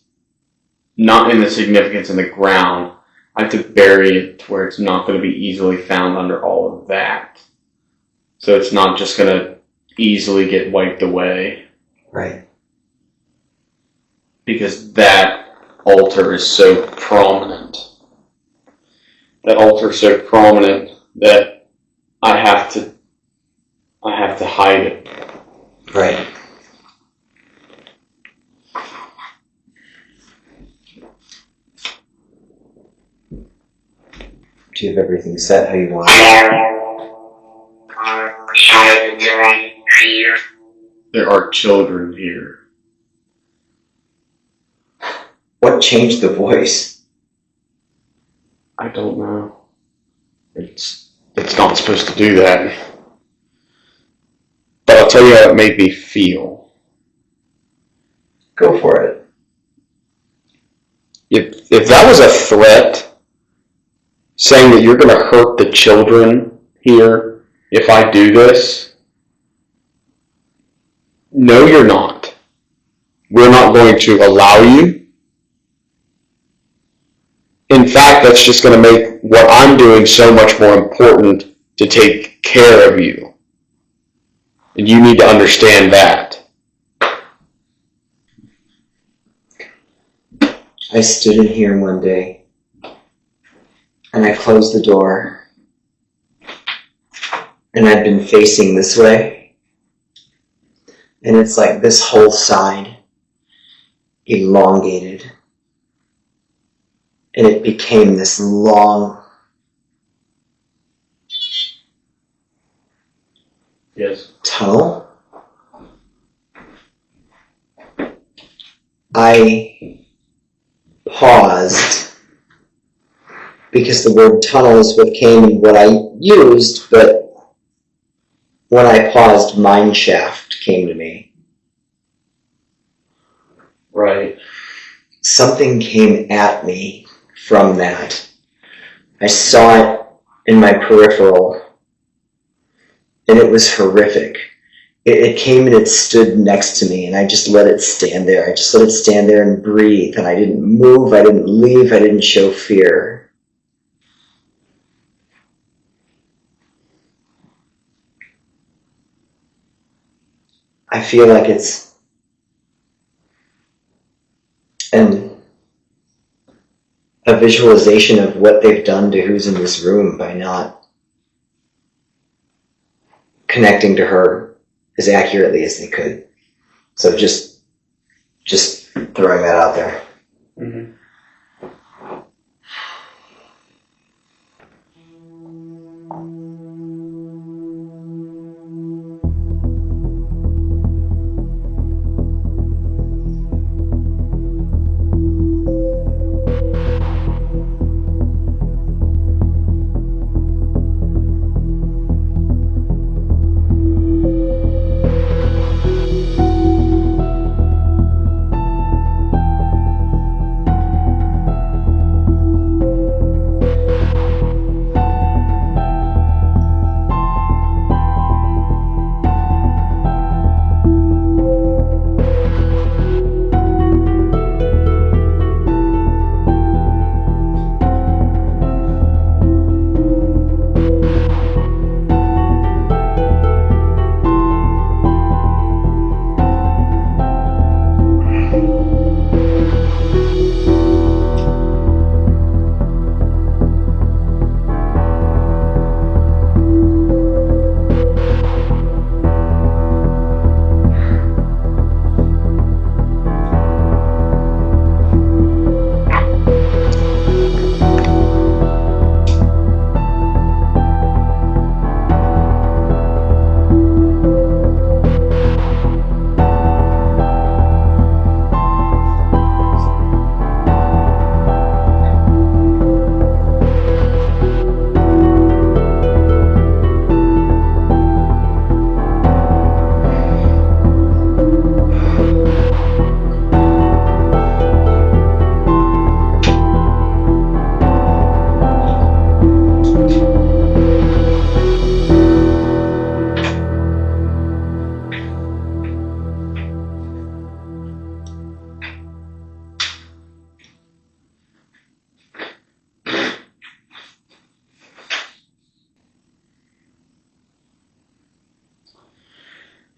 Not in the significance in the ground. I have to bury it to where it's not going to be easily found under all of that. So it's not just going to easily get wiped away. Right. Because that altar is so prominent. That altar is so prominent that I have to hide it. Right. Do you have everything set how you want it? There are children here. What changed the voice? I don't know. It's not supposed to do that. But I'll tell you how it made me feel. Go for it. If that was a threat, saying that you're going to hurt the children here if I do this, no, you're not. We're not going to allow you. In fact, that's just going to make what I'm doing so much more important to take care of you. And you need to understand that. I stood in here one day and I closed the door and I'd been facing this way, and it's like this whole side elongated and it became this long. Yes. Tunnel. I paused because the word tunnel is what came and what I used, but when I paused, mine shaft came to me. Right. Something came at me from that. I saw it in my peripheral, and it was horrific. It came and it stood next to me, and I just let it stand there. I just let it stand there and breathe, and I didn't move, I didn't leave, I didn't show fear. I feel like it's a visualization of what they've done to who's in this room by not connecting to her as accurately as they could. So just throwing that out there. Mm-hmm.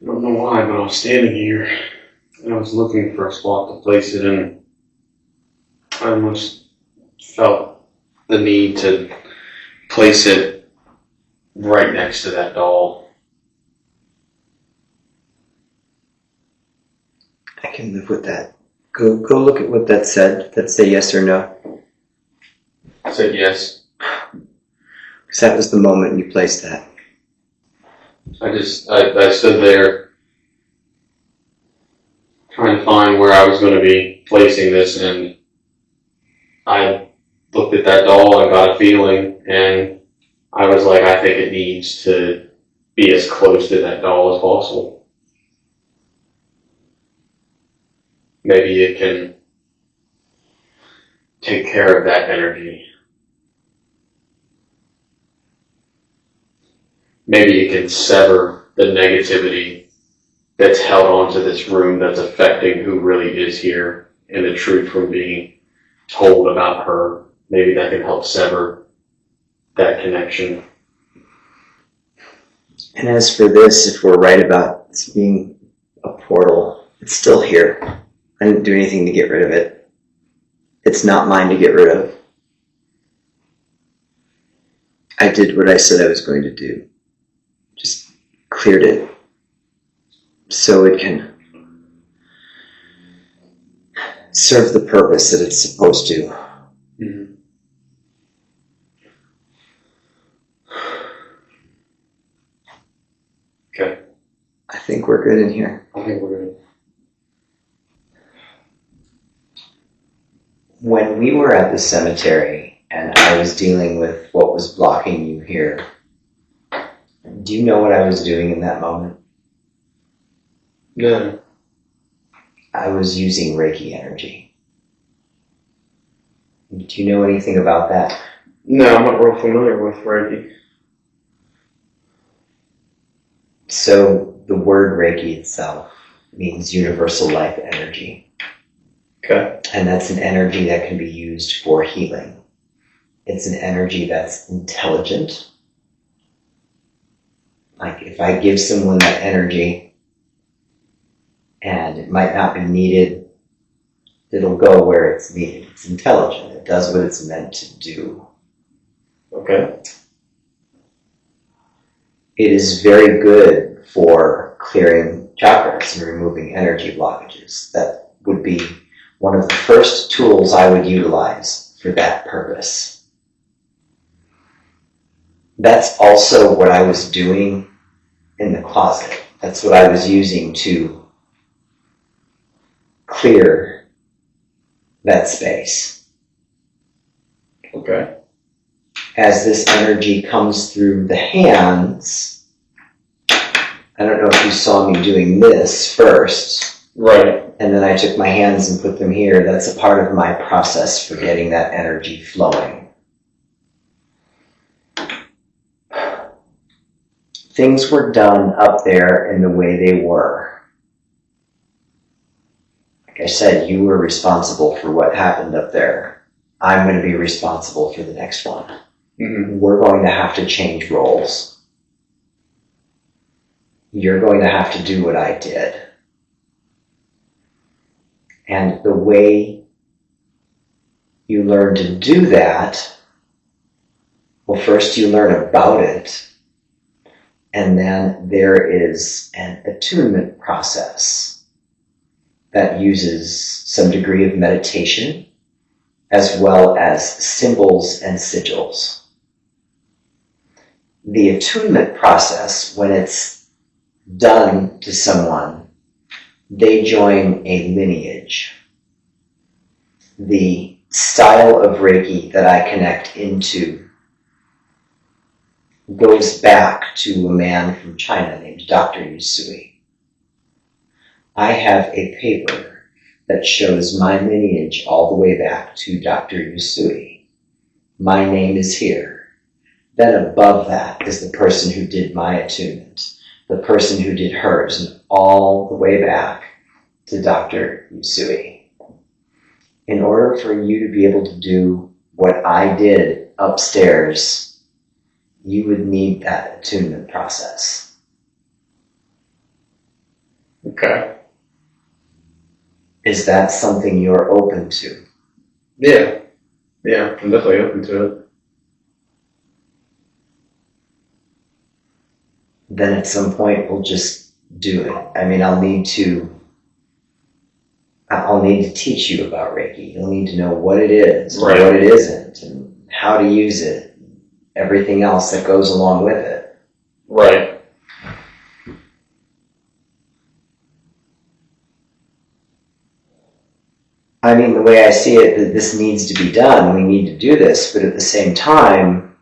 don't know why, but I was standing here and I was looking for a spot to place it in. I almost felt the need to place it right next to that doll. I can live with that. Go look at what that said. That say yes or no. I said yes. Because that was the moment you placed that. I stood there trying to find where I was going to be placing this, and I looked at that doll and got a feeling, and I was like, I think it needs to be as close to that doll as possible. Maybe it can take care of that energy. Maybe it can sever the negativity that's held onto this room that's affecting who really is here and the truth from being told about her. Maybe that can help sever that connection. And as for this, if we're right about this being a portal, it's still here. I didn't do anything to get rid of it. It's not mine to get rid of. I did what I said I was going to do. Just cleared it so it can serve the purpose that it's supposed to. Mm-hmm. Okay. I think we're good in here. I think we're good. When we were at the cemetery and I was dealing with what was blocking you here, do you know what I was doing in that moment? No. I was using Reiki energy. Do you know anything about that? No, I'm not real familiar with Reiki. So the word Reiki itself means universal life energy. Okay. And that's an energy that can be used for healing. It's an energy that's intelligent. Like if I give someone that energy and it might not be needed, it'll go where it's needed. It's intelligent. It does what it's meant to do. Okay. It is very good for clearing chakras and removing energy blockages. That would be one of the first tools I would utilize for that purpose. That's also what I was doing in the closet. That's what I was using to clear that space. Okay. As this energy comes through the hands, I don't know if you saw me doing this first. Right. And then I took my hands and put them here. That's a part of my process for getting that energy flowing. Things were done up there in the way they were. Like I said, you were responsible for what happened up there. I'm going to be responsible for the next one. Mm-hmm. We're going to have to change roles. You're going to have to do what I did. And the way you learn to do that, well, first you learn about it, and then there is an attunement process that uses some degree of meditation as well as symbols and sigils. The attunement process, when it's done to someone, they join a lineage. The style of Reiki that I connect into goes back to a man from China named Dr. Yusui. I have a paper that shows my lineage all the way back to Dr. Yusui. My name is here. Then above that is the person who did my attunement, the person who did hers, and all the way back to Dr. Yusui. In order for you to be able to do what I did upstairs, you would need that attunement process. Okay. Is that something you're open to? Yeah. Yeah, I'm definitely open to it. Then at some point we'll just do it. I mean, I'll need to teach you about Reiki. You'll need to know what it is and Right. what it isn't and how to use it, everything else that goes along with it. Right. I mean, the way I see it, that this needs to be done. We need to do this, but at the same time,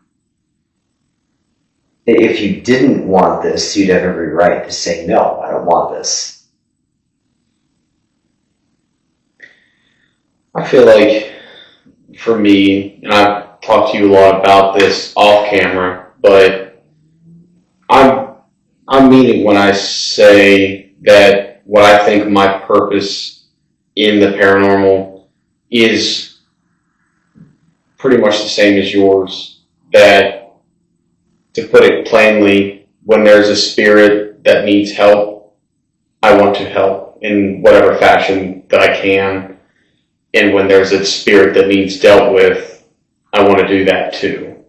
if you didn't want this, you'd have every right to say, no, I don't want this. I feel like for me, and I've talked to you a lot about this off camera, but I'm meaning when I say that what I think my purpose in the paranormal is pretty much the same as yours. That, to put it plainly, when there's a spirit that needs help, I want to help in whatever fashion that I can. And when there's a spirit that needs dealt with, I want to do that too.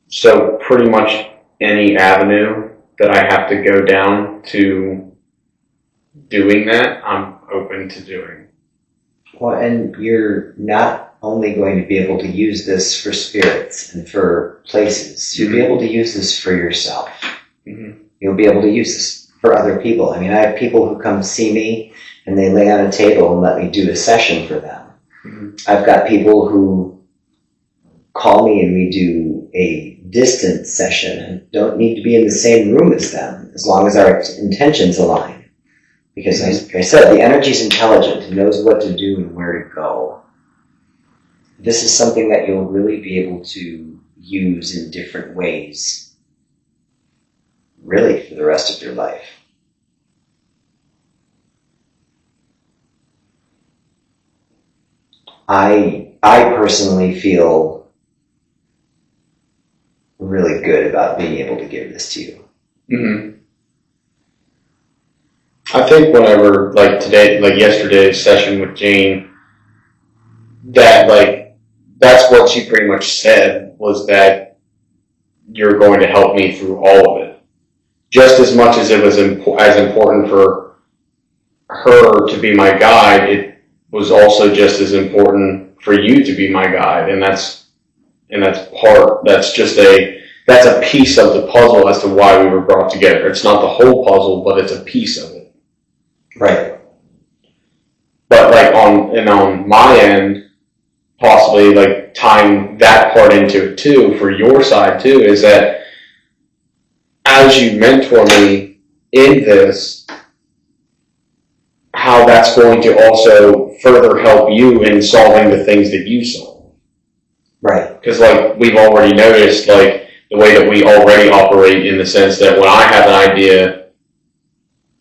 So pretty much any avenue that I have to go down to doing that, I'm open to doing. Well, and you're not only going to be able to use this for spirits and for places, you'll be able to use this for yourself. Mm-hmm. You'll be able to use this for other people. I mean, I have people who come see me and they lay on a table and let me do a session for them. Mm-hmm. I've got people who call me and we do a distant session and don't need to be in the same room as them as long as our intentions align. Because, like I said, the energy's intelligent and knows what to do and where to go. This is something that you'll really be able to use in different ways, really, for the rest of your life. I personally feel really good about being able to give this to you. Mm-hmm. I think whenever, like today, like yesterday's session with Jane, that that's what she pretty much said, was that you're going to help me through all of it. Just as much as it was as important for her to be my guide, it was also just as important for you to be my guide, and that's a piece of the puzzle as to why we were brought together. It's not the whole puzzle, but it's a piece of it. Right. But on my end, possibly like tying that part into it too, for your side too, is that as you mentor me in this, how that's going to also further help you in solving the things that you solve. Right. Because like we've already noticed, like the way that we already operate, in the sense that when I have an idea,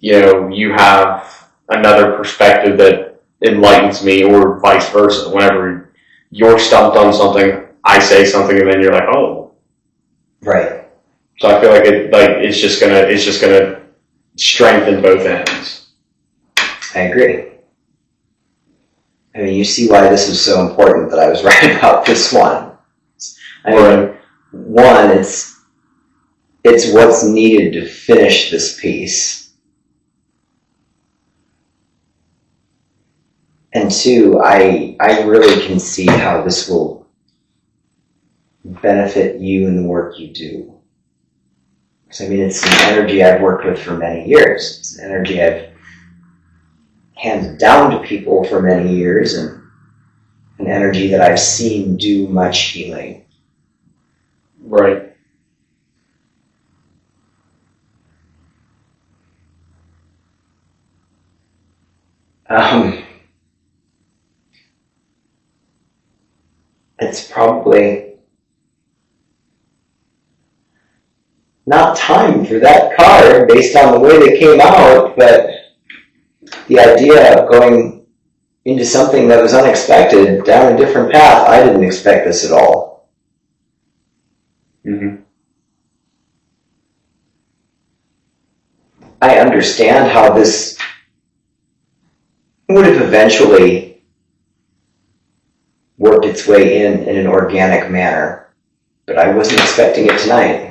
you have another perspective that enlightens me, or vice versa. Whenever you're stumped on something, I say something, and then you're like, oh. Right. So I feel like it's just gonna strengthen both ends. I agree. I mean, you see why this was so important that I was right about this one. I mean, one, it's what's needed to finish this piece. And two, I really can see how this will benefit you in the work you do. So, I mean, it's an energy I've worked with for many years. It's an energy I've handed down to people for many years, and an energy that I've seen do much healing. Right. It's probably not time for that card based on the way they came out, but the idea of going into something that was unexpected, down a different path, I didn't expect this at all. Mm-hmm. I understand how this would have eventually worked its way in an organic manner, but I wasn't expecting it tonight.